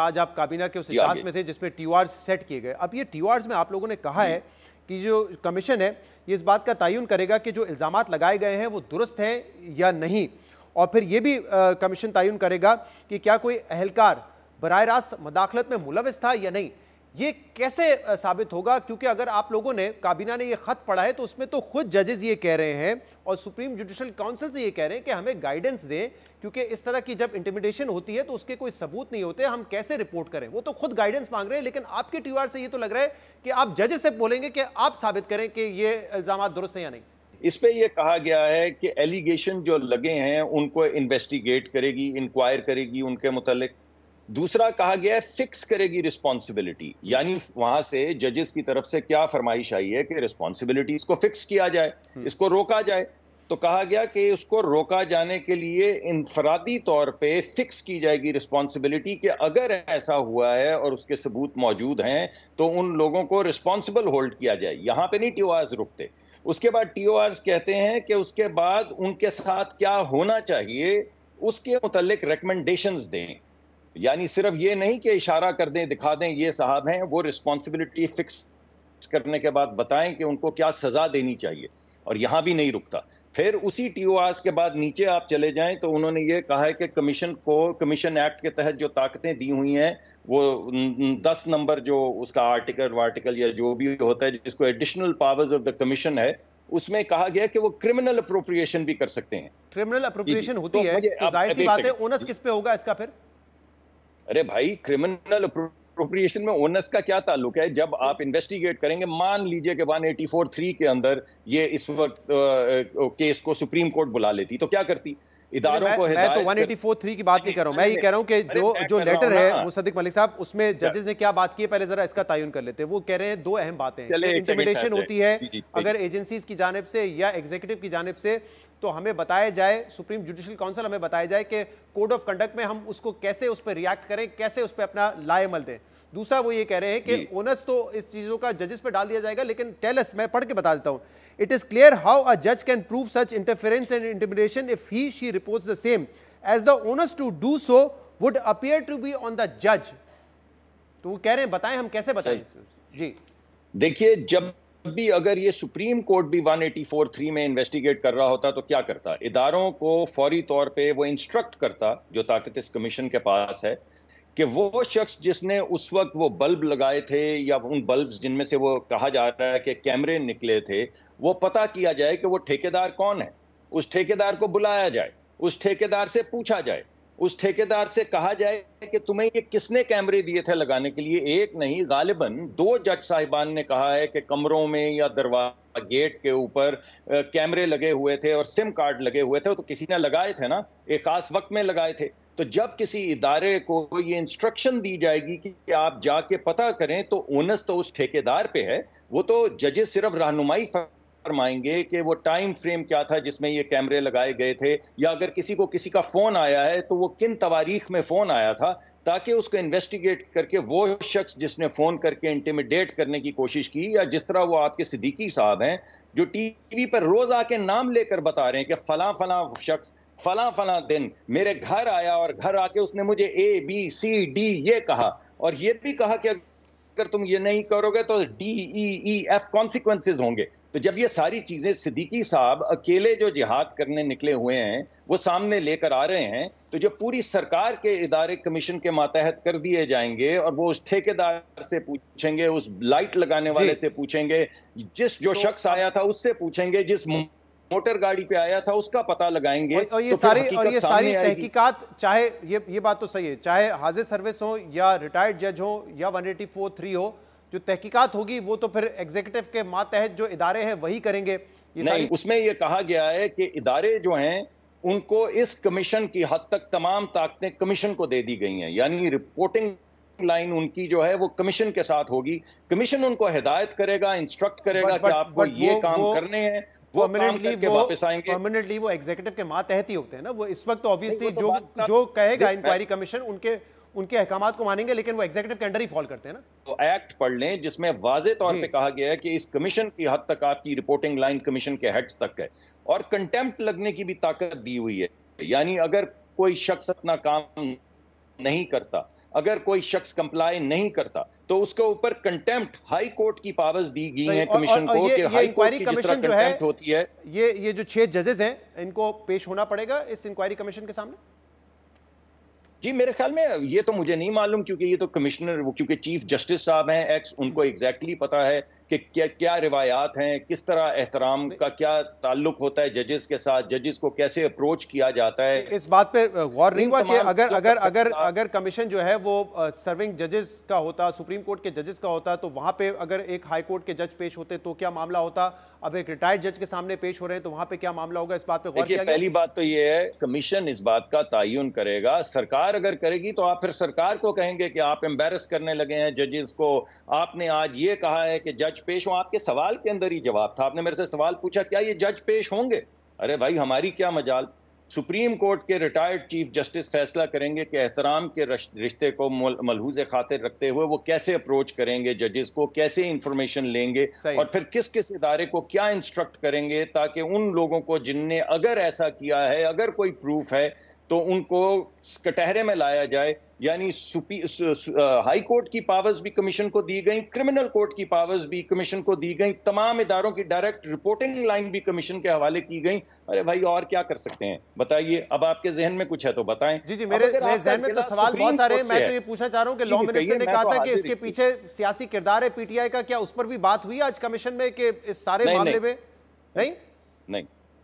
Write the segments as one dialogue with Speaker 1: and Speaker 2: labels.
Speaker 1: آج آپ کابینہ کے اس اجلاس میں تھے جس میں ٹی او آرز سیٹ کیے گئے. اب یہ ٹی او آرز میں آپ لوگوں نے کہا ہے کہ جو کمیشن ہے یہ اس بات کا تعین کرے گا کہ جو الزامات لگائے گئے ہیں وہ درست ہیں یا نہیں, اور پھر یہ بھی کمیشن تعین کرے گا کہ کیا کوئی اہلکار براہ راست مداخلت میں ملوث تھا یا نہیں. یہ کیسے ثابت ہوگا؟ کیونکہ اگر آپ لوگوں نے, کابینہ نے یہ خط پڑھا ہے تو اس میں تو خود ججز یہ کہہ رہے ہیں اور سپریم جوڈیشل کونسل سے یہ کہہ رہے ہیں کہ ہمیں گائیڈنس دیں, کیونکہ اس طرح کی جب انٹیمیڈیشن ہوتی ہے تو اس کے کوئی ثبوت نہیں ہوتے, ہم کیسے رپورٹ کریں. وہ تو خود گائیڈنس مانگ رہے ہیں, لیکن آپ کے ٹی او آر سے یہ تو لگ رہا ہے کہ آپ ججز سے بولیں گے کہ آپ ثابت کریں کہ یہ الزامات درست ہیں یا نہیں.
Speaker 2: اس پہ یہ کہا گیا ہے کہ ایلیگیشن جو لگے ہیں ان کو انویسٹیگیٹ کرے گی, انکوائر کرے گی ان کے متعلق. دوسرا کہا گیا ہے فکس کرے گی رسپانسبلٹی, یعنی وہاں سے ججز کی طرف سے کیا فرمائش آئی ہے کہ رسپانسبلٹی اس کو فکس کیا جائے, اس کو روکا جائے. تو کہا گیا کہ اس کو روکا جانے کے لیے انفرادی طور پہ فکس کی جائے گی رسپانسبلٹی کہ اگر ایسا ہوا ہے اور اس کے ثبوت موجود ہیں تو ان لوگوں کو رسپانسبل ہولڈ کیا جائے. یہاں پہ نہیں ٹی او آرز رکتے. اس کے بعد ٹی او آرز کہتے ہیں کہ اس کے بعد ان کے ساتھ کیا ہونا چاہیے اس کے متعلق ریکمنڈیشنز دیں. یعنی صرف یہ نہیں کہ اشارہ کر دیں, دکھا دیں یہ صاحب ہیں, وہ رسپانسبلٹی فکس کرنے کے بعد بتائیں کہ ان کو کیا سزا دینی چاہیے. اور یہاں بھی نہیں رکتا. پھر اسی ٹی او آرز کے بعد نیچے آپ چلے جائیں تو انہوں نے یہ کہا ہے کہ کمیشن کو, کمیشن ایکٹ کے تحت جو طاقتیں دی ہوئی ہیں وہ 10 نمبر جو اس کا آرٹیکل یا جو بھی ہوتا ہے جس کو additional powers of the commission ہے, اس میں کہا گیا کہ وہ کرمنل اپروپریشن بھی کر سکتے ہیں.
Speaker 1: کرمنل اپروپریشن ہوتی ہے تو ظاہر سی بات ہے اونس کس پہ ہوگا اس کا پھر؟
Speaker 2: ارے بھائی کرمنل اپروپریشن میں اونس کا کیا تعلق ہے؟ جب آپ انویسٹیگیٹ کریں گے, مان لیجئے کہ 184(3) کے اندر یہ اس وقت کیس کو سپریم کورٹ بلا لیتی تو کیا کرتی؟ اداروں کو
Speaker 1: میں تو 184(3) کی بات نہیں کر رہا ہوں, میں یہ کہہ رہا ہوں کہ جو لیٹر ہے مصدق ملک صاحب, اس میں ججز نے کیا بات کی ہے پہلے ذرا اس کا تعین کر لیتے ہیں. وہ کہہ رہے ہیں دو اہم باتیں ہیں, انٹیمیڈیشن ہوتی ہے اگر ایجنسیز کی جانب سے یا ایگزیکٹو کی جانب سے تو ہمیں بتایا جائے, سپریم جوڈیشل کونسل ہمیں بتایا جائے کہ کوڈ آف کنڈکٹ میں ہم اس کو کیسے اس پہ ریاکٹ کریں, کیسے اس پہ اپنا لائے عمل دیں. دوسرا وہ یہ کہہ رہے ہیں کہ اونس تو اس چیزوں کا ججز پہ ڈال دیا جائے گا, لیکن ٹیلس, میں پڑھ کے بتا دیتا ہوں. It is clear how a judge can prove such interference and intimidation if she reports the same, as the onus to do so would appear to be on the judge. تو وہ کہہ رہے ہیں بتائیں ہم کیسے بتائیں. جی
Speaker 2: دیکھیے, جب بھی اگر یہ سپریم کورٹ بھی 184(3) میں انویسٹیگیٹ کر رہا ہوتا تو کیا کرتا؟ اداروں کو فوری طور پہ وہ انسٹرکٹ کرتا, جو طاقت اس کمیشن کے پاس ہے, کہ وہ شخص جس نے اس وقت وہ بلب لگائے تھے یا ان بلبز جن میں سے وہ کہا جا رہا ہے کہ کیمرے نکلے تھے, وہ پتہ کیا جائے کہ وہ ٹھیکیدار کون ہے. اس ٹھیکیدار کو بلایا جائے, اس ٹھیکیدار سے پوچھا جائے, اس ٹھیکیدار سے کہا جائے کہ تمہیں یہ کس نے کیمرے دیے تھے لگانے کے لیے. ایک نہیں, غالباً 2 جج صاحبان نے کہا ہے کہ کمروں میں یا دروازہ گیٹ کے اوپر کیمرے لگے ہوئے تھے اور سم کارڈ لگے ہوئے تھے, تو کسی نے لگائے تھے نا, ایک خاص وقت میں لگائے تھے. تو جب کسی ادارے کو یہ انسٹرکشن دی جائے گی کہ آپ جا کے پتہ کریں تو اونس تو اس ٹھیکیدار پہ ہے. وہ تو ججز صرف رہنمائی فرمائیں گے کہ وہ ٹائم فریم کیا تھا جس میں یہ کیمرے لگائے گئے تھے, یا اگر کسی کو کسی کا فون آیا ہے تو وہ کن تواریخ میں فون آیا تھا, تاکہ اس کو انویسٹیگیٹ کر کے وہ شخص جس نے فون کر کے انٹیمیڈیٹ کرنے کی کوشش کی, یا جس طرح وہ آپ کے صدیقی صاحب ہیں جو ٹی وی پر روز آ کے نام لے کر بتا رہے ہیں کہ فلاں فلاں شخص فلاں فلاں دن میرے گھر آیا اور گھر آ کے اس نے مجھے ABCD یہ کہا, اور یہ بھی کہا کہ اگر تم یہ نہیں کرو گے تو DEEF کانسیکوینسز ہوں گے. تو جب یہ ساری چیزیں صدیقی صاحب اکیلے جو جہاد کرنے نکلے ہوئے ہیں وہ سامنے لے کر آ رہے ہیں, تو جو پوری سرکار کے ادارے کمیشن کے ماتحت کر دیے جائیں گے, اور وہ اس ٹھیکیدار سے پوچھیں گے, اس لائٹ لگانے والے سے پوچھیں گے, جس جو شخص آیا تھا اس سے پوچھیں گے, جس موٹر گاڑی پہ آیا تھا اس کا پتہ لگائیں گے.
Speaker 1: اور یہ ساری تحقیقات, چاہے یہ بات تو صحیح ہے, چاہے حاضر سروس ہو یا ریٹائرڈ جج ہو یا 184(3) ہو, جو تحقیقات ہوگی وہ تو پھر ایگزیکٹو کے ماتحت جو ادارے ہیں وہی کریں گے.
Speaker 2: نہیں, اس میں یہ کہا گیا ہے کہ ادارے جو ہیں ان کو اس کمیشن کی حد تک تمام طاقتیں کمیشن کو دے دی گئی ہیں, یعنی رپورٹنگ لائن ان کی جو ہے وہ کمیشن کے ساتھ ہوگی. کمیشن ان کو ہدایت کرے گا, انسٹرکٹ کرے گا کہ آپ کو یہ کام کرنے ہیں, وہ کام کر کے واپس آئیں گے.
Speaker 1: پرماننٹلی وہ ایگزیکٹو کے ماتحت ہی ہوتے ہیں نا. وہ اس وقت obviously جو کہے گا انکوائری کمیشن ان کے احکامات کو مانیں گے, لیکن وہ ایگزیکٹو کے انڈر ہی فال کرتے ہیں نا.
Speaker 2: تو ایکٹ پڑھ لیں جس میں واضح طور پہ کہا گیا ہے کہ اس کمیشن کی حد تک آپ کی رپورٹنگ لائن کمیشن کے ہیڈز تک ہے, اور کنٹیمپٹ لگنے کی بھی طاقت دی ہوئی ہے. یعنی اگر کوئی شخص اپنا کام نہیں کرتا اگر کوئی شخص کمپلائی نہیں کرتا تو اس کے اوپر کنٹیمپٹ ہائی کورٹ کی پاورز دی گئی ہیں کمیشن کو کہ ہائی کورٹ کی جس طرح کنٹیمپٹ ہوتی ہے.
Speaker 1: یہ جو 6 ججز ہیں ان کو پیش ہونا پڑے گا اس انکوائری کمیشن کے سامنے؟
Speaker 2: جی میرے خیال میں یہ تو مجھے نہیں معلوم، کیونکہ یہ تو کمشنر، کیونکہ چیف جسٹس صاحب ہیں ایکس، ان کو ایگزیکٹلی پتا ہے کہ کیا روایات ہیں، کس طرح احترام کا کیا تعلق ہوتا ہے ججز کے ساتھ، ججز کو کیسے اپروچ کیا جاتا ہے.
Speaker 1: اس بات پہ غور نہیں ہوا کہ اگر کمیشن جو ہے وہ سرونگ ججز کا ہوتا، سپریم کورٹ کے ججز کا ہوتا، تو وہاں پہ اگر ایک ہائی کورٹ کے جج پیش ہوتے تو کیا معاملہ ہوتا؟ اب ایک ریٹائرڈ جج کے سامنے پیش ہو رہے ہیں تو وہاں پہ کیا معاملہ ہوگا؟ اس بات پہ غور کیا گیا؟
Speaker 2: پہلی بات تو یہ ہے کمیشن اس بات کا تعین کرے گا. سرکار اگر کرے گی تو آپ پھر سرکار کو کہیں گے کہ آپ امبیرس کرنے لگے ہیں ججز کو. آپ نے آج یہ کہا ہے کہ جج پیش ہوں، آپ کے سوال کے اندر ہی جواب تھا. آپ نے میرے سے سوال پوچھا کیا یہ جج پیش ہوں گے؟ ارے بھائی ہماری کیا مجال. سپریم کورٹ کے ریٹائرڈ چیف جسٹس فیصلہ کریں گے کہ احترام کے رشتے کو ملحوظ خاطر رکھتے ہوئے وہ کیسے اپروچ کریں گے ججز کو، کیسے انفارمیشن لیں گے، اور پھر کس کس ادارے کو کیا انسٹرکٹ کریں گے تاکہ ان لوگوں کو جن نے اگر ایسا کیا ہے، اگر کوئی پروف ہے تو ان کو کٹہرے میں لایا جائے. یعنی ہائی کورٹ کی پاورز بھی کمیشن کو دی گئیں، کرمنل کورٹ کی پاورز بھی کمیشن کو دی گئیں، تمام اداروں کی ڈائریکٹ رپورٹنگ لائن بھی کمیشن کے حوالے کی گئیں. ارے بھائی اور کیا کر سکتے ہیں بتائیے؟ اب آپ کے ذہن میں کچھ ہے تو بتائیں.
Speaker 1: جی میرے ذہن میں تو سوال بہت سارے ہیں. میں تو یہ پوچھنا چاہ رہا ہوں کہ لا منسٹر نے کہا تھا کہ اس کے پیچھے سیاسی کردار ہے پی ٹی آئی کا، کیا اس پر بھی بات ہوئی آج کمیشن میں کہ اس سارے معاملے میں؟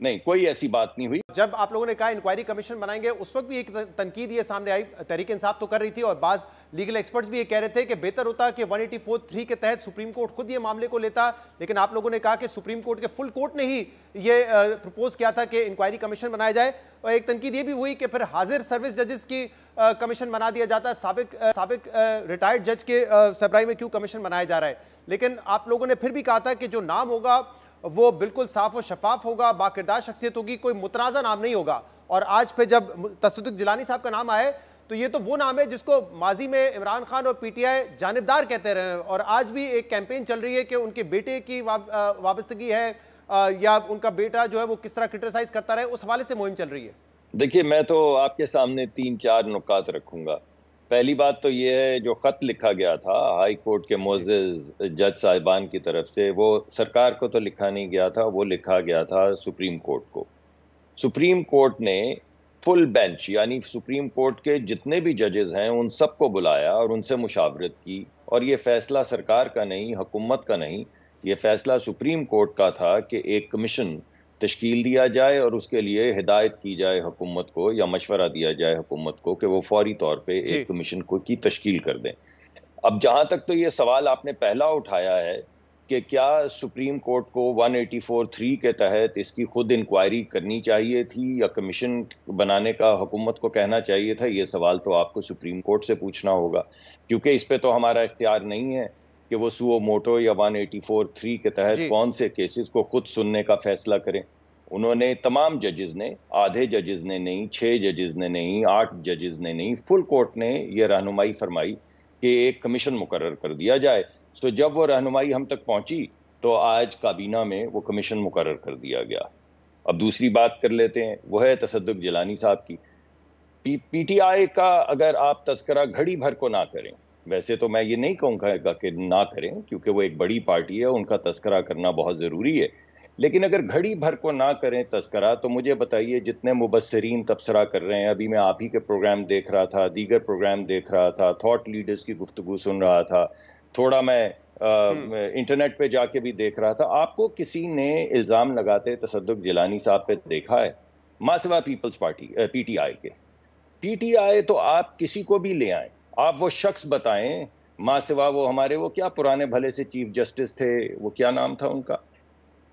Speaker 2: نہیں کوئی ایسی بات نہیں ہوئی.
Speaker 1: جب آپ لوگوں نے کہا انکوائری کمیشن بنائیں گے اس وقت بھی ایک تنقید یہ سامنے آئی، تحریک انصاف تو کر رہی تھی اور بعض لیگل ایکسپرٹس بھی یہ کہہ رہے تھے کہ بہتر ہوتا کہ 184(3) کے تحت سپریم کورٹ خود یہ معاملے کو لیتا، لیکن آپ لوگوں نے کہا کہ سپریم کورٹ کے فل کورٹ نے ہی یہ پرپوز کیا تھا کہ انکوائری کمیشن بنایا جائے. اور ایک تنقید یہ بھی ہوئی کہ پھر حاضر سروس ججز کی کمیشن بنا دیا جاتا ہے، سابق ریٹائرڈ جج کے سربراہی میں کیوں کمیشن بنایا جا رہا ہے. لیکن آپ لوگوں نے پھر بھی کہا تھا کہ جو نام ہوگا وہ بالکل صاف و شفاف ہوگا، باکردار شخصیت ہوگی، کوئی متنازع نام نہیں ہوگا. اور آج پہ جب تصدق جیلانی صاحب کا نام آئے تو یہ تو وہ نام ہے جس کو ماضی میں عمران خان اور پی ٹی آئی جانبدار کہتے رہے ہیں، اور آج بھی ایک کیمپین چل رہی ہے کہ ان کے بیٹے کی وابستگی ہے یا ان کا بیٹا جو ہے وہ کس طرح کرٹیسائز کرتا رہے، اس حوالے سے مہم چل رہی ہے.
Speaker 2: دیکھیے میں تو آپ کے سامنے 3-4 نکات رکھوں گا. پہلی بات تو یہ ہے جو خط لکھا گیا تھا ہائی کورٹ کے معزز جج صاحبان کی طرف سے، وہ سرکار کو تو لکھا نہیں گیا تھا، وہ لکھا گیا تھا سپریم کورٹ کو. سپریم کورٹ نے فل بینچ یعنی سپریم کورٹ کے جتنے بھی ججز ہیں ان سب کو بلایا اور ان سے مشاورت کی، اور یہ فیصلہ سرکار کا نہیں، حکومت کا نہیں، یہ فیصلہ سپریم کورٹ کا تھا کہ ایک کمیشن تشکیل دیا جائے اور اس کے لیے ہدایت کی جائے حکومت کو یا مشورہ دیا جائے حکومت کو کہ وہ فوری طور پہ ایک کمیشن کی تشکیل کر دیں. اب جہاں تک تو یہ سوال آپ نے پہلا اٹھایا ہے کہ کیا سپریم کورٹ کو 184(3) کے تحت اس کی خود انکوائری کرنی چاہیے تھی یا کمیشن بنانے کا حکومت کو کہنا چاہیے تھا، یہ سوال تو آپ کو سپریم کورٹ سے پوچھنا ہوگا، کیونکہ اس پہ تو ہمارا اختیار نہیں ہے کہ وہ سو موٹو یا 184(3) کے تحت کون سے کیسز کو خود سننے کا فیصلہ کریں. انہوں نے تمام ججز نے، آدھے ججز نے نہیں، 6 ججز نے نہیں، 8 ججز نے نہیں، فل کورٹ نے یہ رہنمائی فرمائی کہ ایک کمیشن مقرر کر دیا جائے. تو جب وہ رہنمائی ہم تک پہنچی تو آج کابینہ میں وہ کمیشن مقرر کر دیا گیا. اب دوسری بات کر لیتے ہیں، وہ ہے تصدق جیلانی صاحب کی. پی ٹی آئی کا اگر آپ تذکرہ گھڑی بھر کو نہ کریں، ویسے تو میں یہ نہیں کہوں گا کہ نہ کریں کیونکہ وہ ایک بڑی پارٹی ہے، ان کا تذکرہ کرنا بہت ضروری ہے، لیکن اگر گھڑی بھر کو نہ کریں تذکرہ تو مجھے بتائیے جتنے مبصرین تبصرہ کر رہے ہیں، ابھی میں آپ ہی کے پروگرام دیکھ رہا تھا، دیگر پروگرام دیکھ رہا تھا، تھاٹ لیڈرز کی گفتگو سن رہا تھا، تھوڑا میں انٹرنیٹ پہ جا کے بھی دیکھ رہا تھا، آپ کو کسی نے الزام لگاتے تصدق جیلانی صاحب پہ دیکھا ہے؟ ماں سوا peoples party P T I کے. پی ٹی آئی تو آپ کسی کو بھی لے آئیں، آپ وہ شخص بتائیں ماں سوا وہ ہمارے وہ کیا پرانے بھلے سے چیف جسٹس تھے، وہ کیا نام تھا ان کا،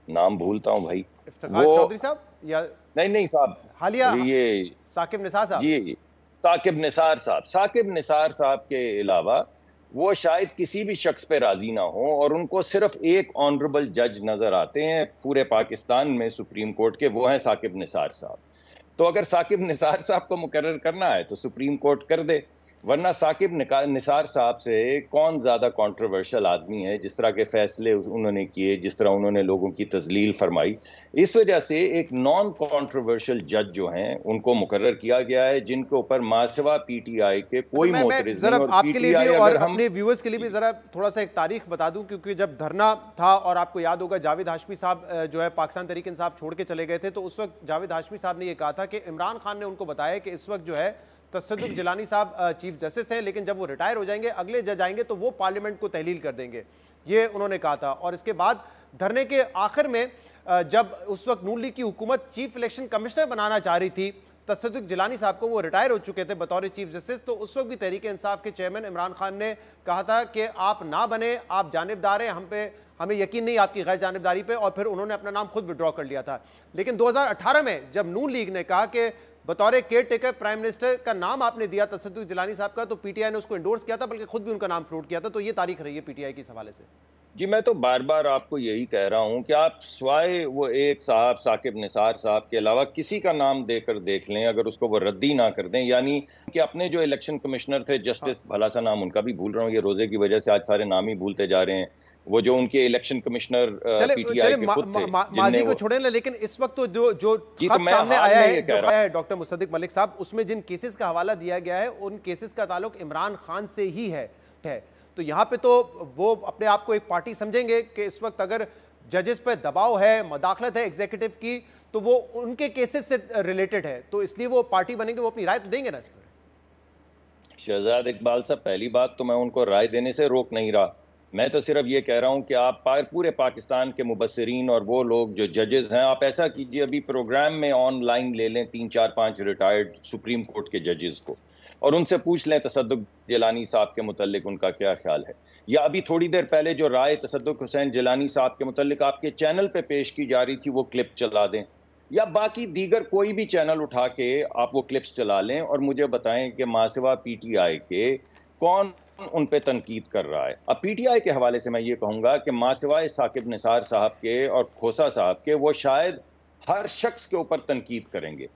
Speaker 2: نام بھولتا ہوں بھائی،
Speaker 1: افتخار چودھری صاحب یا
Speaker 2: نہیں صاحب
Speaker 1: حالیہ
Speaker 2: یہ
Speaker 1: ثاقب نثار صاحب،
Speaker 2: جی ثاقب نثار صاحب کے علاوہ وہ شاید کسی بھی شخص پہ راضی نہ ہوں، اور ان کو صرف ایک آنریبل جج نظر آتے ہیں پورے پاکستان میں سپریم کورٹ کے، وہ ہیں ثاقب نثار صاحب. تو اگر ثاقب نثار صاحب کو مقرر کرنا ہے تو سپریم کورٹ کر دے. ورنہ ثاقب نثار صاحب سے کون زیادہ کنٹروورشل آدمی ہے، جس طرح کے فیصلے انہوں نے کیے، جس طرح انہوں نے لوگوں کی تذلیل فرمائی. اس وجہ سے ایک نان کنٹروورشل جج جو ہیں ان کو مقرر کیا گیا ہے، جن کے اوپر ماسوا پی ٹی آئی کے کوئی معترض نہیں.
Speaker 1: آپ کے لیے بھی اور اپنے ویورز کے لیے بھی ذرا تھوڑا سا ایک تاریخ بتا دوں، کیونکہ جب دھرنا تھا اور آپ کو یاد ہوگا جاوید ہاشمی صاحب جو ہے پاکستان تحریک انصاف چھوڑ کے چلے گئے تھے، تو اس وقت جاوید ہاشمی صاحب نے یہ کہا تھا کہ عمران خان نے ان کو بتایا کہ اس وقت جو ہے تصدق جیلانی صاحب چیف جسٹس ہیں، لیکن جب وہ ریٹائر ہو جائیں گے اگلے جج آئیں گے تو وہ پارلیمنٹ کو تحلیل کر دیں گے، یہ انہوں نے کہا تھا. اور اس کے بعد دھرنے کے آخر میں جب اس وقت نون لیگ کی حکومت چیف الیکشن کمشنر بنانا چاہ رہی تھی تصدق جیلانی صاحب کو، وہ ریٹائر ہو چکے تھے بطور چیف جسٹس، تو اس وقت بھی تحریک انصاف کے چیئرمین عمران خان نے کہا تھا کہ آپ نہ بنے، آپ جانبدار ہیں، ہمیں یقین نہیں آپ کی غیر جانبداری پہ، اور پھر انہوں نے اپنا نام خود وڈرا کر لیا تھا. لیکن 2018 میں جب نون لیگ نے کہا کہ بطور کیئر ٹیکر پرائم منسٹر کا نام آپ نے دیا تصدق جیلانی صاحب کا، تو پی ٹی آئی نے اس کو انڈورس کیا تھا، بلکہ خود بھی ان کا نام فلوٹ کیا تھا. تو یہ تاریخ رہی ہے پی ٹی آئی کے حوالے سے.
Speaker 2: جی میں تو بار بار آپ کو یہی کہہ رہا ہوں کہ آپ سوائے وہ ایک صاحب ثاقب نثار صاحب کے علاوہ کسی کا نام دے کر دیکھ لیں، اگر اس کو وہ ردی نہ کر دیں. یعنی کہ اپنے جو الیکشن کمشنر تھے جسٹس، بھلا سا نام ان کا بھی بھول رہا ہوں، یہ روزے کی وجہ سے آج سارے نام ہی بھولتے جا رہے ہیں. وہ جو ان کے election commissioner P T I کے خود تھے،
Speaker 1: ماضی کو چھوڑیں، لیکن اس وقت تو جو خط سامنے آیا ہے ڈاکٹر مصدق ملک صاحب، اس میں جن کیسز کا حوالہ دیا گیا ہے ان کیسز کا تعلق عمران خان سے ہی ہے. تو یہاں پہ تو وہ اپنے آپ کو ایک پارٹی سمجھیں گے کہ اس وقت اگر ججز پہ دباؤ ہے، مداخلت ہے ایگزیکٹو کی، تو وہ ان کے کیسز سے ریلیٹڈ ہے، تو اس لیے وہ پارٹی بنیں گے، وہ اپنی رائے تو دیں گے نا اس پر.
Speaker 2: شہزاد اقبال صاحب، پہلی بات تو میں ان کو رائے دینے سے روک نہیں رہا، میں تو صرف یہ کہہ رہا ہوں کہ آپ پورے پاکستان کے مبصرین اور وہ لوگ جو ججز ہیں، آپ ایسا کیجئے ابھی پروگرام میں آن لائن لے لیں 3-4-5 ریٹائرڈ سپریم کورٹ کے ججز کو اور ان سے پوچھ لیں تصدق جیلانی صاحب کے متعلق ان کا کیا خیال ہے. یا ابھی تھوڑی دیر پہلے جو رائے تصدق حسین جیلانی صاحب کے متعلق آپ کے چینل پہ پیش کی جا رہی تھی، وہ کلپ چلا دیں، یا باقی دیگر کوئی بھی چینل اٹھا کے آپ وہ کلپس چلا لیں اور مجھے بتائیں کہ ماسوا پی ٹی آئی کے کون ان پہ تنقید کر رہا ہے. اب پی ٹی آئی کے حوالے سے میں یہ کہوں گا کہ ماسوائے ثاقب نثار صاحب کے اور کھوسا صاحب کے وہ شاید ہر شخص کے اوپر تنقید کریں گے.